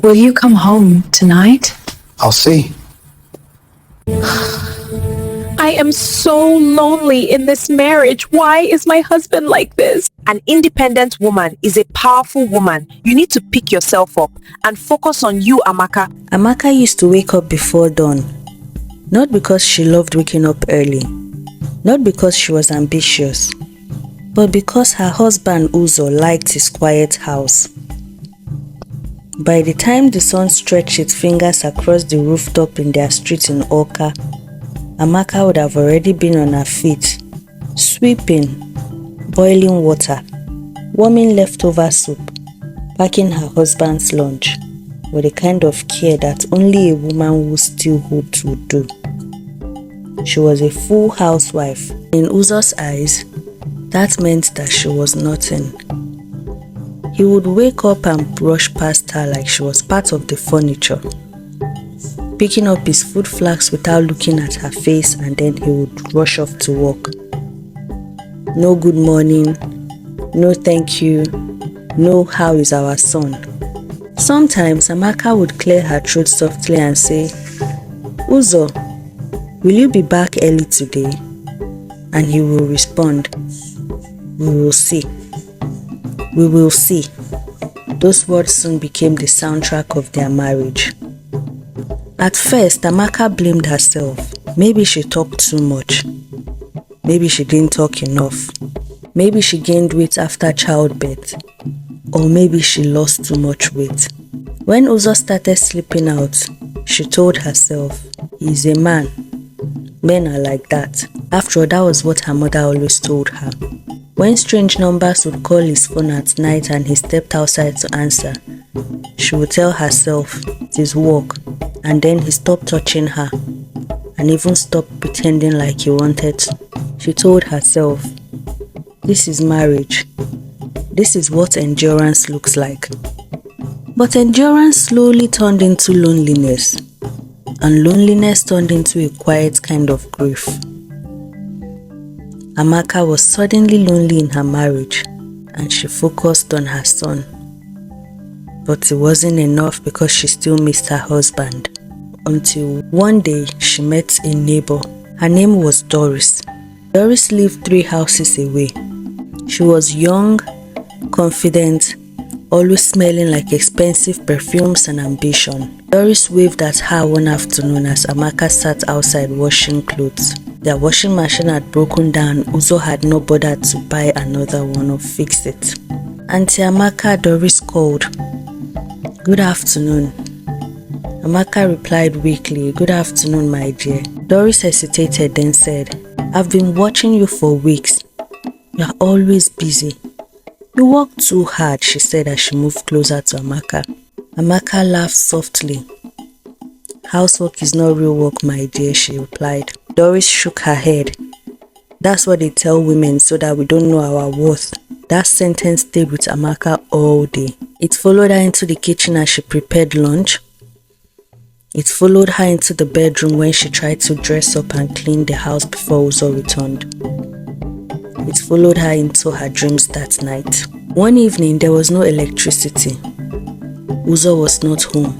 Will you come home tonight? I'll see. I am so lonely in this marriage. Why is my husband like this? An independent woman is a powerful woman. You need to pick yourself up and focus on you, Amaka. Amaka used to wake up before dawn. Not because she loved waking up early. Not because she was ambitious. But because her husband Uzo liked his quiet house. By the time the sun stretched its fingers across the rooftop in their street in Oka, Amaka would have already been on her feet, sweeping, boiling water, warming leftover soup, packing her husband's lunch, with the kind of care that only a woman who still hoped would do. She was a full housewife. In Uzo's eyes, that meant that she was nothing. He would wake up and brush past her like she was part of the furniture, picking up his food flags without looking at her face, and then he would rush off to work. No good morning, no thank you, no how is our son. Sometimes Amaka would clear her throat softly and say, Uzo, will you be back early today? And he will respond, we will see. We will see. Those words soon became the soundtrack of their marriage. At first, Amaka blamed herself. Maybe she talked too much. Maybe she didn't talk enough. Maybe she gained weight after childbirth. Or maybe she lost too much weight. When Uzo started sleeping out, she told herself, he's a man. Men are like that. After all, that was what her mother always told her. When strange numbers would call his phone at night and he stepped outside to answer, she would tell herself it is work, and then he stopped touching her and even stopped pretending like he wanted to. She told herself, this is marriage. This is what endurance looks like. But endurance slowly turned into loneliness, and loneliness turned into a quiet kind of grief. Amaka was suddenly lonely in her marriage, and she focused on her son. But it wasn't enough because she still missed her husband. Until one day she met a neighbor. Her name was Doris. Doris lived 3 houses away. She was young, confident, always smelling like expensive perfumes and ambition. Doris waved at her one afternoon as Amaka sat outside washing clothes. Their washing machine had broken down. Uzo had not bothered to buy another one or fix it. Auntie Amaka, Doris called. Good afternoon. Amaka replied weakly, good afternoon, my dear. Doris hesitated, then said, I've been watching you for weeks. You're always busy. You work too hard, she said as she moved closer to Amaka. Amaka laughed softly. Housework is not real work, my dear, she replied. Doris shook her head. That's what they tell women so that we don't know our worth. That sentence stayed with Amaka all day. It followed her into the kitchen as she prepared lunch. It followed her into the bedroom when she tried to dress up and clean the house before Uzo returned. It followed her into her dreams that night. One evening, there was no electricity. Uzo was not home.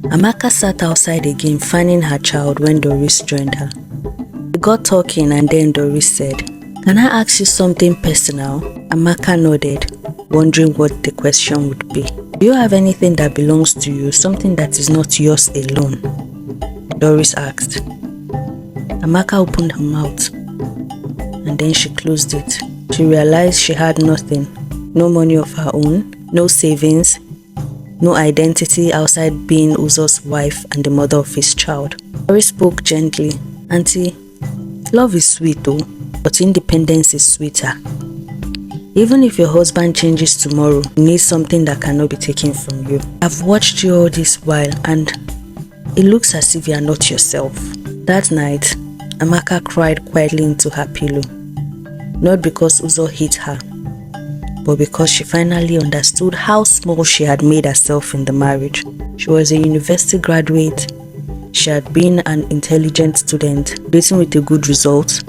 Amaka sat outside again, fanning her child when Doris joined her. They got talking and then Doris said, Can I ask you something personal? Amaka nodded, wondering what the question would be. Do you have anything that belongs to you, something that is not yours alone? Doris asked. Amaka opened her mouth and then she closed it. She realized she had nothing, no money of her own, no savings, no identity outside being Uzo's wife and the mother of his child. Doris spoke gently. Auntie, love is sweet though, but independence is sweeter. Even if your husband changes tomorrow, you need something that cannot be taken from you. I've watched you all this while and it looks as if you are not yourself. That night, Amaka cried quietly into her pillow. Not because Uzo hit her, but because she finally understood how small she had made herself in the marriage. She was a university graduate. She had been an intelligent student, dating with a good result,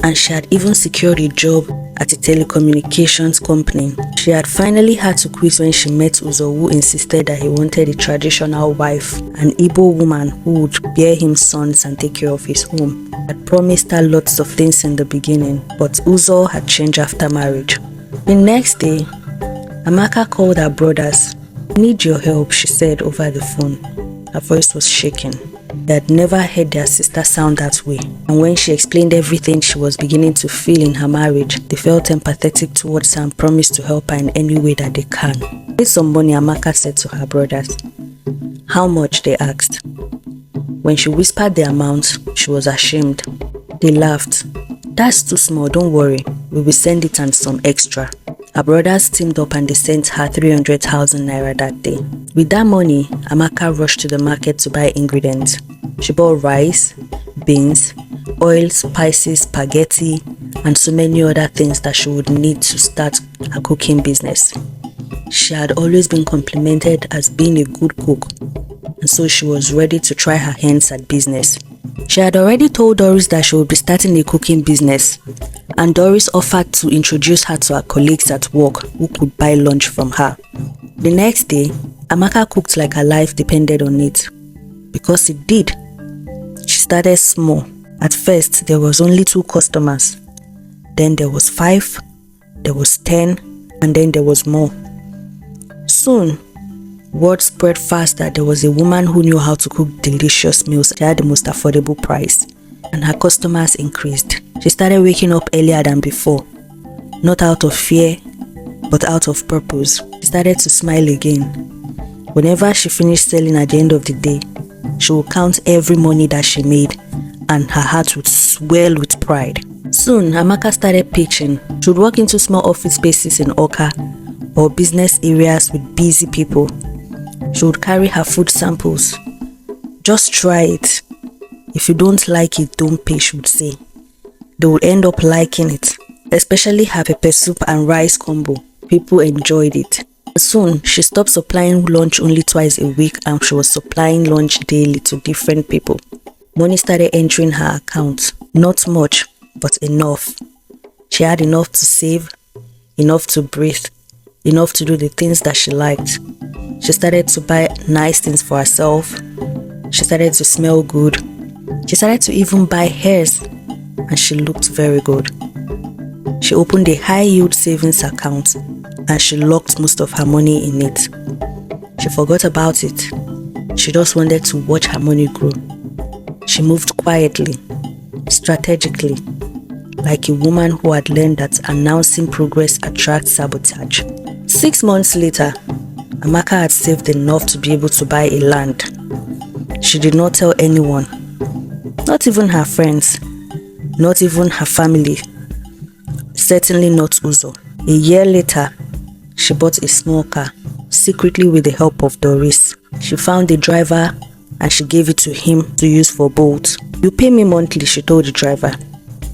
and she had even secured a job at a telecommunications company. She had finally had to quit when she met Uzo, who insisted that he wanted a traditional wife, an Igbo woman who would bear him sons and take care of his home. Had promised her lots of things in the beginning, but Uzo had changed after marriage. The next day, Amaka called her brothers. "I need your help," she said over the phone. Her voice was shaking. They had never heard their sister sound that way, and when she explained everything she was beginning to feel in her marriage, they felt empathetic towards her and promised to help her in any way that they can. "Need some money," Amaka said to her brothers. "How much?" they asked. When she whispered the amount, she was ashamed. They laughed. "That's too small, don't worry, we will send it and some extra." Her brothers teamed up and they sent her 300,000 naira that day. With that money, Amaka rushed to the market to buy ingredients. She bought rice, beans, oil, spices, spaghetti, and so many other things that she would need to start a cooking business. She had always been complimented as being a good cook, and so she was ready to try her hands at business. She had already told Doris that she would be starting a cooking business, and Doris offered to introduce her to her colleagues at work who could buy lunch from her. The next day, Amaka cooked like her life depended on it, because it did. She started small. At first, there was only 2 customers. Then there was 5, there was 10, and then there was more. Soon, word spread fast that there was a woman who knew how to cook delicious meals at the most affordable price, and her customers increased. She started waking up earlier than before, not out of fear, but out of purpose. She started to smile again. Whenever she finished selling at the end of the day, she would count every money that she made, and her heart would swell with pride. Soon, Amaka started pitching. She would walk into small office spaces in Oka or business areas with busy people. She would carry her food samples. "Just try it. If you don't like it, don't pay," she would say. They would end up liking it, especially her pepper soup and rice combo. People enjoyed it. Soon, she stopped supplying lunch only twice a week and she was supplying lunch daily to different people. Money started entering her account. Not much, but enough. She had enough to save, enough to breathe, enough to do the things that she liked. She started to buy nice things for herself. She started to smell good. She started to even buy hairs, and she looked very good. She opened a high-yield savings account, and she locked most of her money in it. She forgot about it. She just wanted to watch her money grow. She moved quietly, strategically, like a woman who had learned that announcing progress attracts sabotage. 6 months later, Amaka had saved enough to be able to buy a land. She did not tell anyone, not even her friends, not even her family, certainly not Uzo. A year later, she bought a small car, secretly with the help of Doris. She found a driver and she gave it to him to use for both. "You pay me monthly," she told the driver,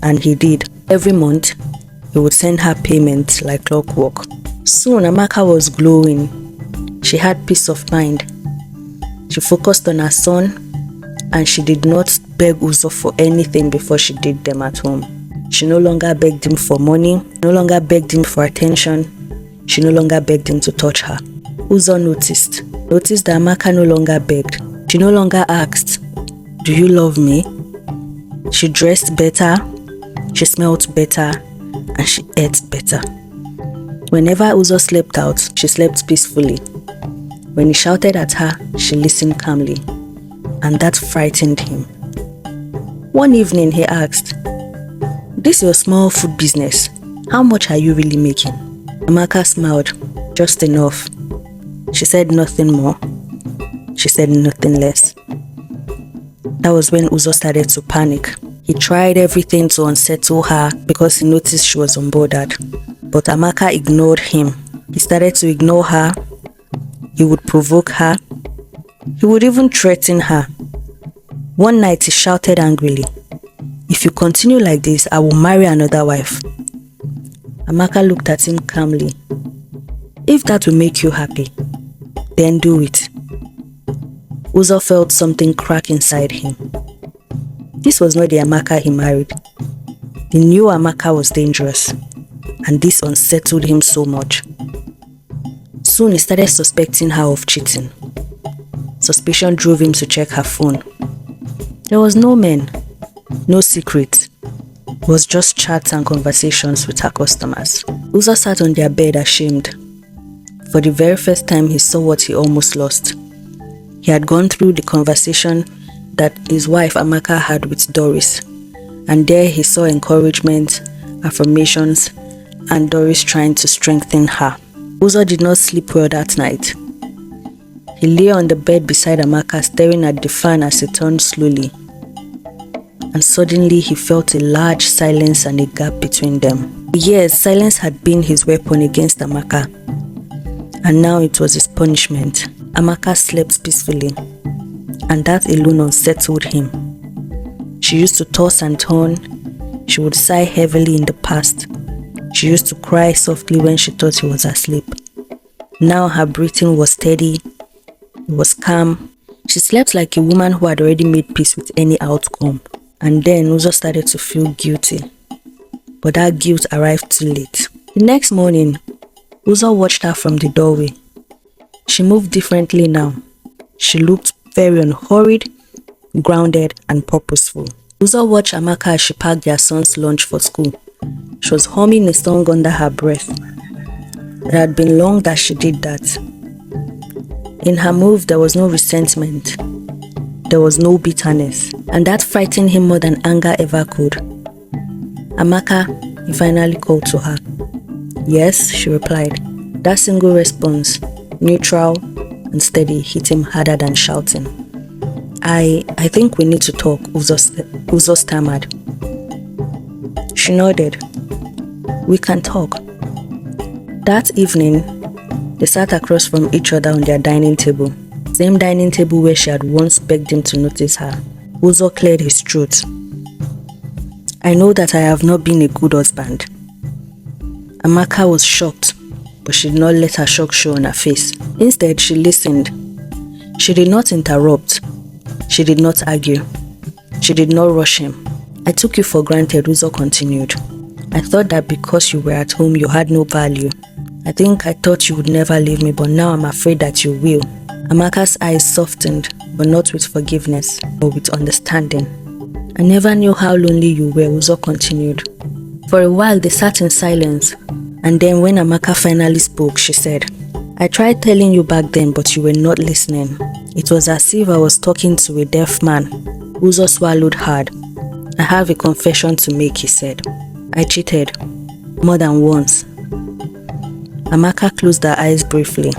and he did. Every month, he would send her payment like clockwork. Soon, Amaka was glowing. She had peace of mind. She focused on her son, and she did not beg Uzo for anything before she did them at home. She no longer begged him for money, no longer begged him for attention. She no longer begged him to touch her. Uzo noticed that Amaka no longer begged. She no longer asked, "Do you love me?" She dressed better, she smelled better, and she ate better. Whenever Uzo slept out, she slept peacefully. When he shouted at her, she listened calmly, and that frightened him. One evening, he asked, "This is your small food business. How much are you really making?" Amaka smiled, "Just enough." She said nothing more. She said nothing less. That was when Uzo started to panic. He tried everything to unsettle her because he noticed she was unbothered. But Amaka ignored him. He started to ignore her. He would provoke her. He would even threaten her. One night he shouted angrily, "If you continue like this, I will marry another wife." Amaka looked at him calmly. "If that will make you happy, then do it." Uzo felt something crack inside him. This was not the Amaka he married. The new Amaka was dangerous, and this unsettled him so much. Soon he started suspecting her of cheating. Suspicion drove him to check her phone. There was no man, no secret. It was just chats and conversations with her customers. Uzo sat on their bed ashamed. For the very first time, he saw what he almost lost. He had gone through the conversation that his wife Amaka had with Doris, and there he saw encouragement, affirmations, and Doris trying to strengthen her. Uzo did not sleep well that night. He lay on the bed beside Amaka, staring at the fan as it turned slowly. And suddenly he felt a large silence and a gap between them. Yes, silence had been his weapon against Amaka, and now it was his punishment. Amaka slept peacefully, and that alone unsettled him. She used to toss and turn. She would sigh heavily in the past. She used to cry softly when she thought he was asleep. Now her breathing was steady. It was calm. She slept like a woman who had already made peace with any outcome. And then Uzo started to feel guilty. But that guilt arrived too late. The next morning, Uzo watched her from the doorway. She moved differently now. She looked very unhurried, grounded, and purposeful. Uzo watched Amaka as she packed their son's lunch for school. She was humming a song under her breath. It had been long that she did that. In her move, there was no resentment. There was no bitterness, and that frightened him more than anger ever could. Amaka, he finally called to her. Yes, she replied. That single response, neutral and steady, hit him harder than shouting. I think we need to talk, Uzo stammered. She nodded. We can talk. That evening, they sat across from each other on their dining table. Same dining table where she had once begged him to notice her. Uzo cleared his throat. I know that I have not been a good husband. Amaka was shocked, but she did not let her shock show on her face. Instead, she listened. She did not interrupt. She did not argue. She did not rush him. I took you for granted, Uzo continued. I thought that because you were at home, you had no value. I thought you would never leave me, but now I'm afraid that you will. Amaka's eyes softened, but not with forgiveness, but with understanding. I never knew how lonely you were, Uzo continued. For a while, they sat in silence, and then when Amaka finally spoke, she said, I tried telling you back then, but you were not listening. It was as if I was talking to a deaf man. Uzo swallowed hard. I have a confession to make, he said. I cheated. More than once. Amaka closed her eyes briefly.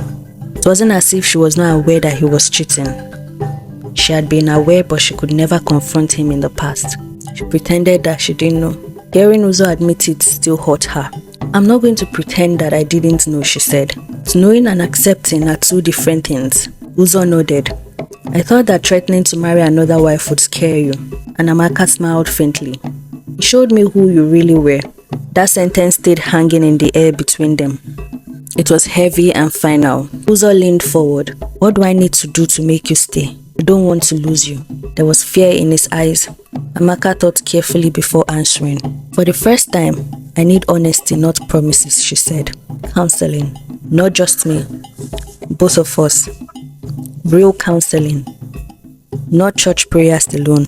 It wasn't as if she was not aware that he was cheating. She had been aware, but she could never confront him in the past. She pretended that she didn't know. Hearing Uzo admit it still hurt her. I'm not going to pretend that I didn't know, she said. Knowing and accepting are two different things. Uzo nodded. I thought that threatening to marry another wife would scare you. And Amaka smiled faintly. It showed me who you really were. That sentence stayed hanging in the air between them. It was heavy and final. Uzo leaned forward. What do I need to do to make you stay? I don't want to lose you. There was fear in his eyes. Amaka thought carefully before answering. For the first time, I need honesty, not promises, she said. Counseling. Not just me. Both of us. Real counseling. Not church prayers alone.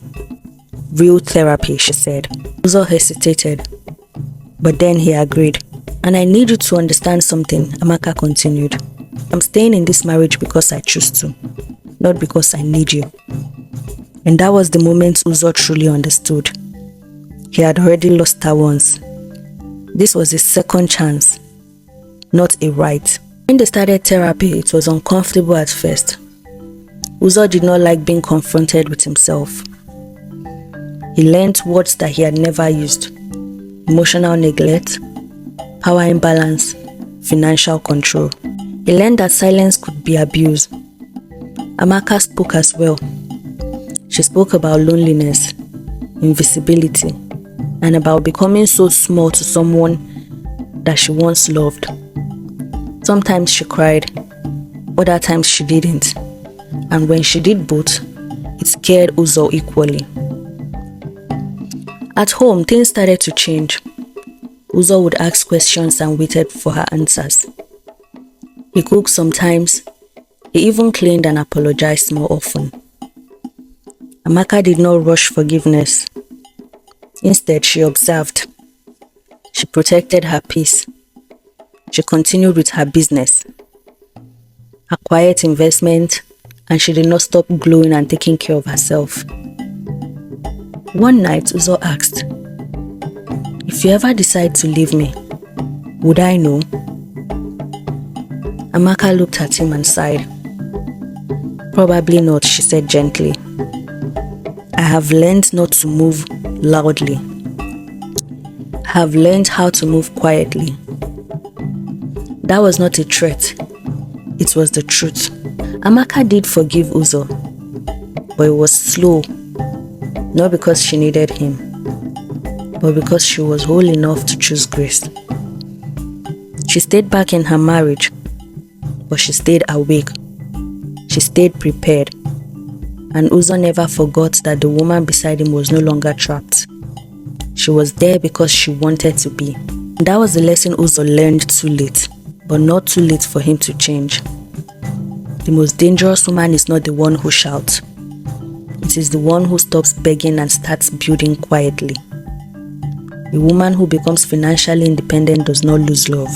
Real therapy, she said. Uzo hesitated. But then he agreed. And I need you to understand something, Amaka continued. I'm staying in this marriage because I choose to, not because I need you. And that was the moment Uzo truly understood. He had already lost her once. This was his second chance, not a right. When they started therapy, it was uncomfortable at first. Uzo did not like being confronted with himself. He learned words that he had never used. Emotional neglect, power imbalance, financial control. He learned that silence could be abuse. Amaka spoke as well. She spoke about loneliness, invisibility, and about becoming so small to someone that she once loved. Sometimes she cried, other times she didn't. And when she did both, it scared Uzo equally. At home, things started to change. Uzo would ask questions and waited for her answers. He cooked sometimes. He even cleaned and apologized more often. Amaka did not rush forgiveness. Instead, she observed. She protected her peace. She continued with her business, her quiet investment, and she did not stop glowing and taking care of herself. One night, Uzo asked, "If you ever decide to leave me, would I know?" Amaka looked at him and sighed. "Probably not," she said gently. "I have learned not to move loudly. I have learned how to move quietly." That was not a threat. It was the truth. Amaka did forgive Uzo, but it was slow, not because she needed him, but because she was whole enough to choose grace. She stayed back in her marriage, but she stayed awake. She stayed prepared. And Uzo never forgot that the woman beside him was no longer trapped. She was there because she wanted to be. That was the lesson Uzo learned too late, but not too late for him to change. The most dangerous woman is not the one who shouts. It is the one who stops begging and starts building quietly. A woman who becomes financially independent does not lose love.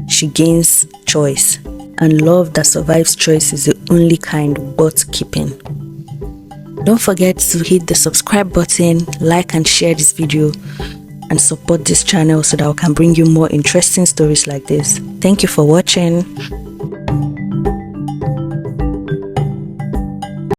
She gains choice. And love that survives choice is the only kind worth keeping. Don't forget to hit the subscribe button, like and share this video, and support this channel so that I can bring you more interesting stories like this. Thank you for watching.